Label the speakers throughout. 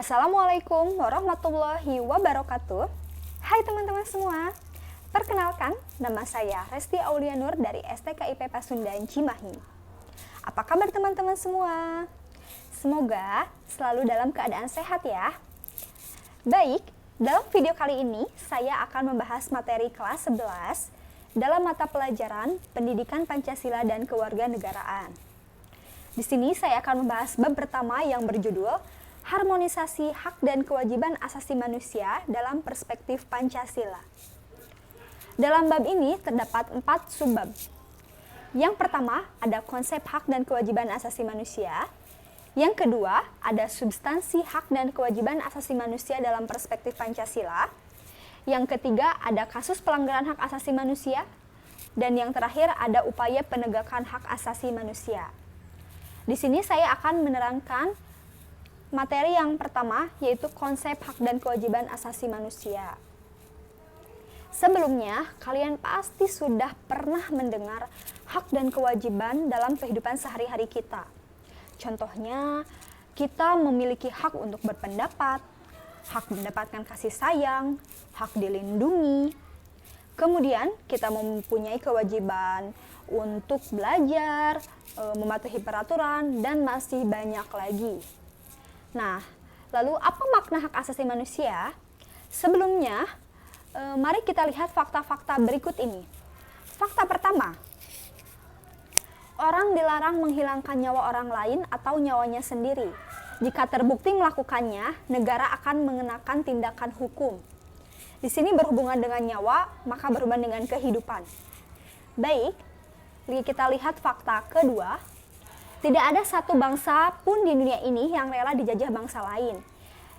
Speaker 1: Assalamualaikum warahmatullahi wabarakatuh. Hai teman-teman semua. Perkenalkan, nama saya Resti Aulianur dari STKIP Pasundan Cimahi. Apa kabar teman-teman semua? Semoga selalu dalam keadaan sehat ya. Baik, dalam video kali ini saya akan membahas materi kelas 11 dalam mata pelajaran Pendidikan Pancasila dan Kewarganegaraan. Di sini saya akan membahas bab pertama yang berjudul Harmonisasi Hak dan Kewajiban Asasi Manusia dalam Perspektif Pancasila. Dalam bab ini terdapat 4 subbab. Yang pertama ada konsep hak dan kewajiban asasi manusia. Yang kedua ada substansi hak dan kewajiban asasi manusia dalam perspektif Pancasila. Yang ketiga ada kasus pelanggaran hak asasi manusia. Dan yang terakhir ada upaya penegakan hak asasi manusia. Di sini saya akan menerangkan materi yang pertama, yaitu konsep hak dan kewajiban asasi manusia. Sebelumnya, kalian pasti sudah pernah mendengar hak dan kewajiban dalam kehidupan sehari-hari kita. Contohnya, kita memiliki hak untuk berpendapat, hak mendapatkan kasih sayang, hak dilindungi. Kemudian, kita mempunyai kewajiban untuk belajar, mematuhi peraturan, dan masih banyak lagi. Nah, lalu apa makna hak asasi manusia? Sebelumnya, mari kita lihat fakta-fakta berikut ini. Fakta pertama, orang dilarang menghilangkan nyawa orang lain atau nyawanya sendiri. Jika terbukti melakukannya, negara akan mengenakan tindakan hukum. Di sini berhubungan dengan nyawa, maka berhubungan dengan kehidupan. Baik, kita lihat fakta kedua. Tidak ada satu bangsa pun di dunia ini yang rela dijajah bangsa lain.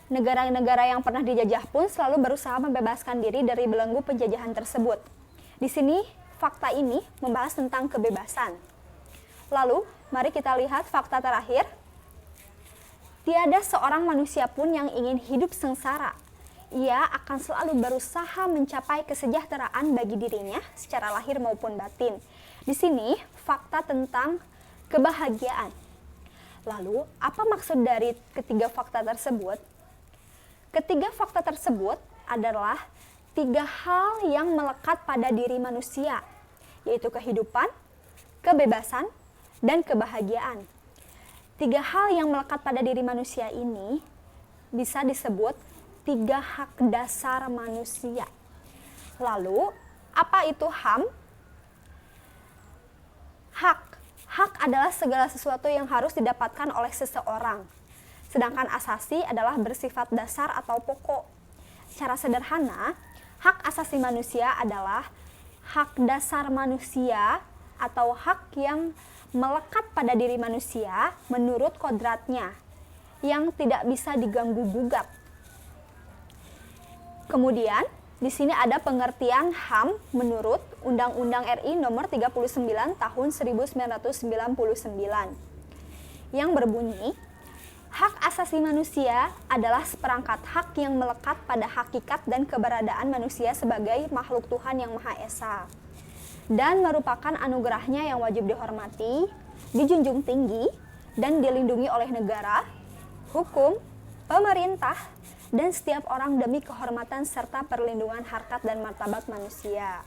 Speaker 1: Negara-negara yang pernah dijajah pun selalu berusaha membebaskan diri dari belenggu penjajahan tersebut. Di sini, fakta ini membahas tentang kebebasan. Lalu, mari kita lihat fakta terakhir. Tiada seorang manusia pun yang ingin hidup sengsara. Ia akan selalu berusaha mencapai kesejahteraan bagi dirinya secara lahir maupun batin. Di sini, fakta tentang kebahagiaan. Lalu, apa maksud dari ketiga fakta tersebut? Ketiga fakta tersebut adalah 3 hal yang melekat pada diri manusia, yaitu kehidupan, kebebasan, dan kebahagiaan. 3 hal yang melekat pada diri manusia ini bisa disebut 3 hak dasar manusia. Lalu, apa itu HAM? Hak adalah segala sesuatu yang harus didapatkan oleh seseorang. Sedangkan asasi adalah bersifat dasar atau pokok. Secara sederhana, hak asasi manusia adalah hak dasar manusia atau hak yang melekat pada diri manusia menurut kodratnya, yang tidak bisa diganggu-gugat. Kemudian, di sini ada pengertian HAM menurut Undang-Undang RI Nomor 39 Tahun 1999 yang berbunyi, hak asasi manusia adalah seperangkat hak yang melekat pada hakikat dan keberadaan manusia sebagai makhluk Tuhan yang Maha Esa dan merupakan anugerahnya yang wajib dihormati, dijunjung tinggi, dan dilindungi oleh negara, hukum, pemerintah, dan setiap orang demi kehormatan serta perlindungan harkat dan martabat manusia.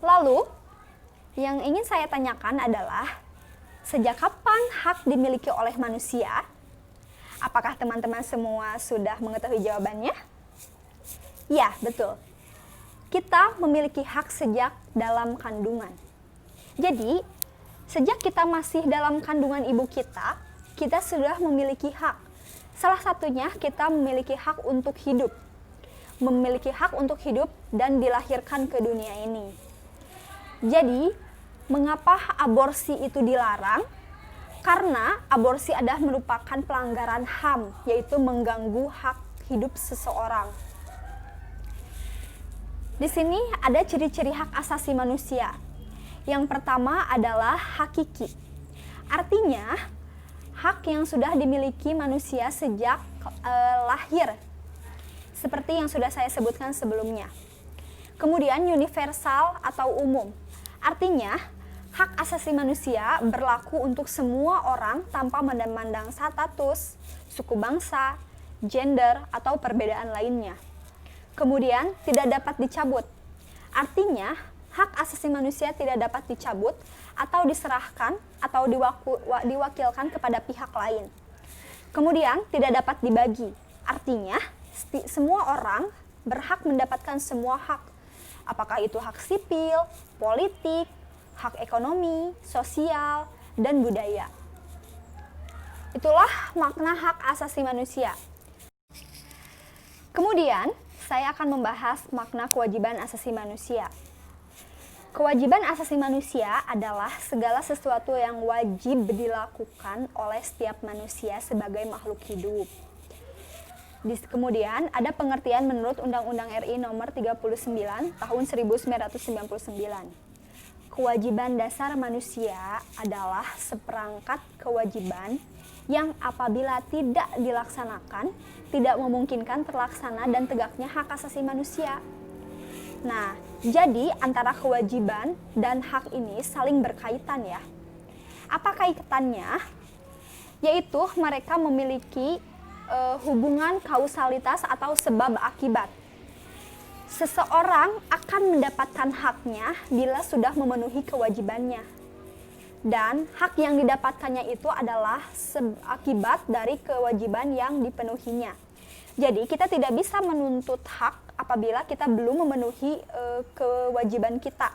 Speaker 1: Lalu, yang ingin saya tanyakan adalah, sejak kapan hak dimiliki oleh manusia? Apakah teman-teman semua sudah mengetahui jawabannya? Ya, betul. Kita memiliki hak sejak dalam kandungan. Jadi, sejak kita masih dalam kandungan ibu kita sudah memiliki hak. Salah satunya kita memiliki hak untuk hidup. Memiliki hak untuk hidup dan dilahirkan ke dunia ini. Jadi, mengapa aborsi itu dilarang? Karena aborsi adalah merupakan pelanggaran HAM, yaitu mengganggu hak hidup seseorang. Di sini ada ciri-ciri hak asasi manusia. Yang pertama adalah hakiki. Artinya, hak yang sudah dimiliki manusia sejak lahir, seperti yang sudah saya sebutkan sebelumnya. Kemudian universal atau umum, artinya Hak asasi manusia berlaku untuk semua orang tanpa memandang status, suku bangsa, gender, atau perbedaan lainnya. Kemudian, tidak dapat dicabut. Artinya, hak asasi manusia tidak dapat dicabut atau diserahkan atau diwakilkan kepada pihak lain. Kemudian, tidak dapat dibagi. Artinya, semua orang berhak mendapatkan semua hak. Apakah itu hak sipil, politik, hak ekonomi, sosial, dan budaya. Itulah makna hak asasi manusia. Kemudian, saya akan membahas makna kewajiban asasi manusia. Kewajiban asasi manusia adalah segala sesuatu yang wajib dilakukan oleh setiap manusia sebagai makhluk hidup. Kemudian ada pengertian menurut Undang-Undang RI Nomor 39 Tahun 1999. Kewajiban dasar manusia adalah seperangkat kewajiban yang apabila tidak dilaksanakan, tidak memungkinkan terlaksana dan tegaknya hak asasi manusia. Nah, jadi antara kewajiban dan hak ini saling berkaitan ya. Apa kaitannya? Yaitu mereka memiliki hubungan kausalitas atau sebab akibat. Seseorang akan mendapatkan haknya bila sudah memenuhi kewajibannya. Dan hak yang didapatkannya itu adalah akibat dari kewajiban yang dipenuhinya. Jadi kita tidak bisa menuntut hak apabila kita belum memenuhi kewajiban kita.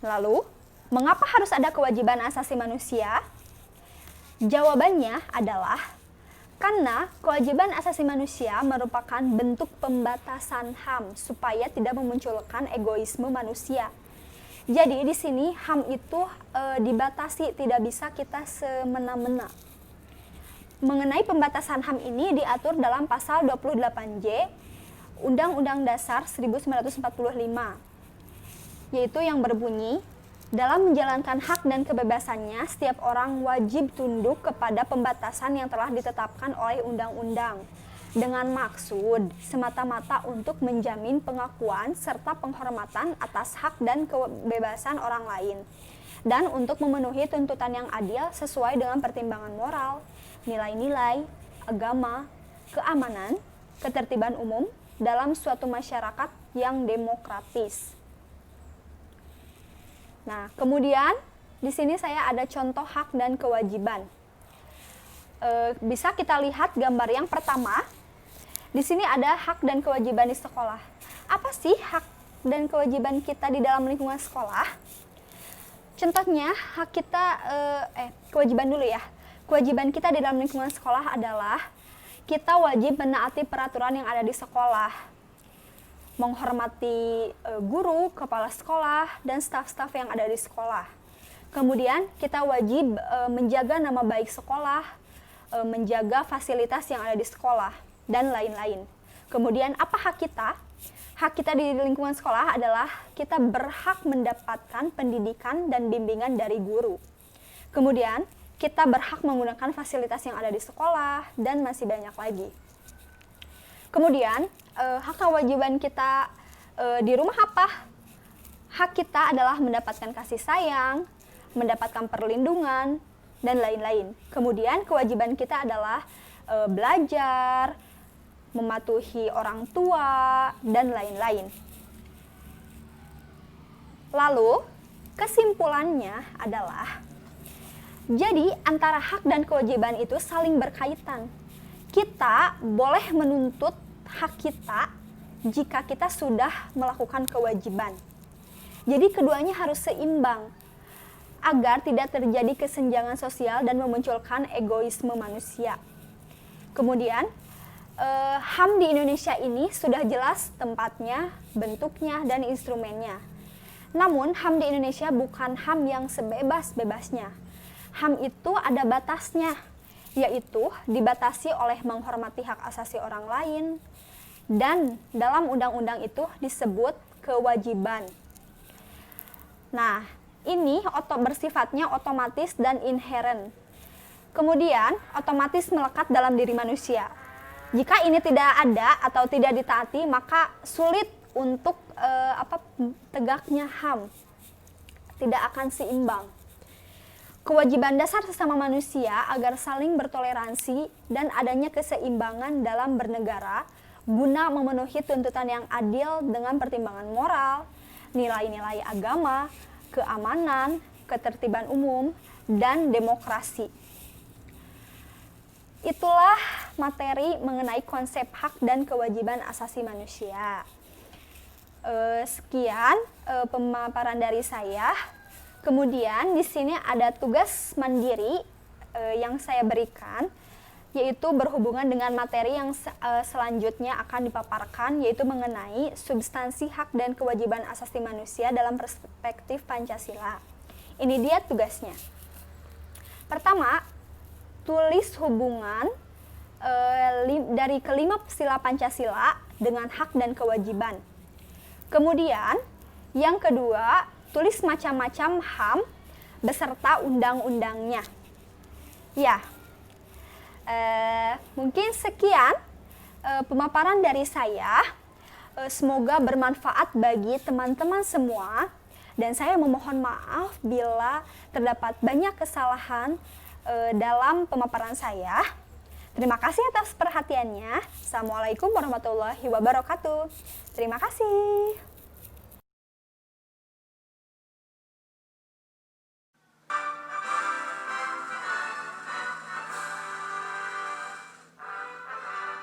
Speaker 1: Lalu, mengapa harus ada kewajiban asasi manusia? Jawabannya adalah karena kewajiban asasi manusia merupakan bentuk pembatasan HAM supaya tidak memunculkan egoisme manusia. Jadi di sini HAM itu dibatasi, tidak bisa kita semena-mena. Mengenai pembatasan HAM ini diatur dalam pasal 28J Undang-Undang Dasar 1945, yaitu yang berbunyi, dalam menjalankan hak dan kebebasannya, setiap orang wajib tunduk kepada pembatasan yang telah ditetapkan oleh undang-undang dengan maksud semata-mata untuk menjamin pengakuan serta penghormatan atas hak dan kebebasan orang lain dan untuk memenuhi tuntutan yang adil sesuai dengan pertimbangan moral, nilai-nilai, agama, keamanan, ketertiban umum dalam suatu masyarakat yang demokratis. Nah, kemudian di sini saya ada contoh hak dan kewajiban. Bisa kita lihat gambar yang pertama. Di sini ada hak dan kewajiban di sekolah. Apa sih hak dan kewajiban kita di dalam lingkungan sekolah? Contohnya, hak kita kewajiban dulu ya. Kewajiban kita di dalam lingkungan sekolah adalah kita wajib menaati peraturan yang ada di sekolah. Menghormati guru, kepala sekolah, dan staf-staf yang ada di sekolah. Kemudian kita wajib menjaga nama baik sekolah, menjaga fasilitas yang ada di sekolah, dan lain-lain. Kemudian apa hak kita? Hak kita di lingkungan sekolah adalah kita berhak mendapatkan pendidikan dan bimbingan dari guru. Kemudian kita berhak menggunakan fasilitas yang ada di sekolah, dan masih banyak lagi. Kemudian, hak kewajiban kita di rumah apa? Hak kita adalah mendapatkan kasih sayang, mendapatkan perlindungan, dan lain-lain. Kemudian, kewajiban kita adalah belajar, mematuhi orang tua, dan lain-lain. Lalu, kesimpulannya adalah, jadi antara hak dan kewajiban itu saling berkaitan. Kita boleh menuntut hak kita jika kita sudah melakukan kewajiban. Jadi keduanya harus seimbang agar tidak terjadi kesenjangan sosial dan memunculkan egoisme manusia. Kemudian, HAM di Indonesia ini sudah jelas tempatnya, bentuknya, dan instrumennya. Namun, HAM di Indonesia bukan HAM yang sebebas-bebasnya. HAM itu ada batasnya, yaitu dibatasi oleh menghormati hak asasi orang lain, dan dalam undang-undang itu disebut kewajiban. Nah, ini bersifatnya otomatis dan inheren. Kemudian, otomatis melekat dalam diri manusia. Jika ini tidak ada atau tidak ditaati, maka sulit untuk tegaknya HAM. tidak akan seimbang. Kewajiban dasar sesama manusia agar saling bertoleransi dan adanya keseimbangan dalam bernegara guna memenuhi tuntutan yang adil dengan pertimbangan moral, nilai-nilai agama, keamanan, ketertiban umum, dan demokrasi. Itulah materi mengenai konsep hak dan kewajiban asasi manusia. Sekian pemaparan dari saya. Kemudian di sini ada tugas mandiri yang saya berikan, yaitu berhubungan dengan materi yang selanjutnya akan dipaparkan, yaitu mengenai substansi hak dan kewajiban asasi manusia dalam perspektif Pancasila. Ini dia tugasnya. Pertama, tulis hubungan dari kelima sila Pancasila dengan hak dan kewajiban. Kemudian, yang kedua, tulis macam-macam HAM beserta undang-undangnya. Ya, mungkin sekian pemaparan dari saya. Semoga bermanfaat bagi teman-teman semua. Dan saya memohon maaf bila terdapat banyak kesalahan dalam pemaparan saya. Terima kasih atas perhatiannya. Assalamualaikum warahmatullahi wabarakatuh. Terima kasih.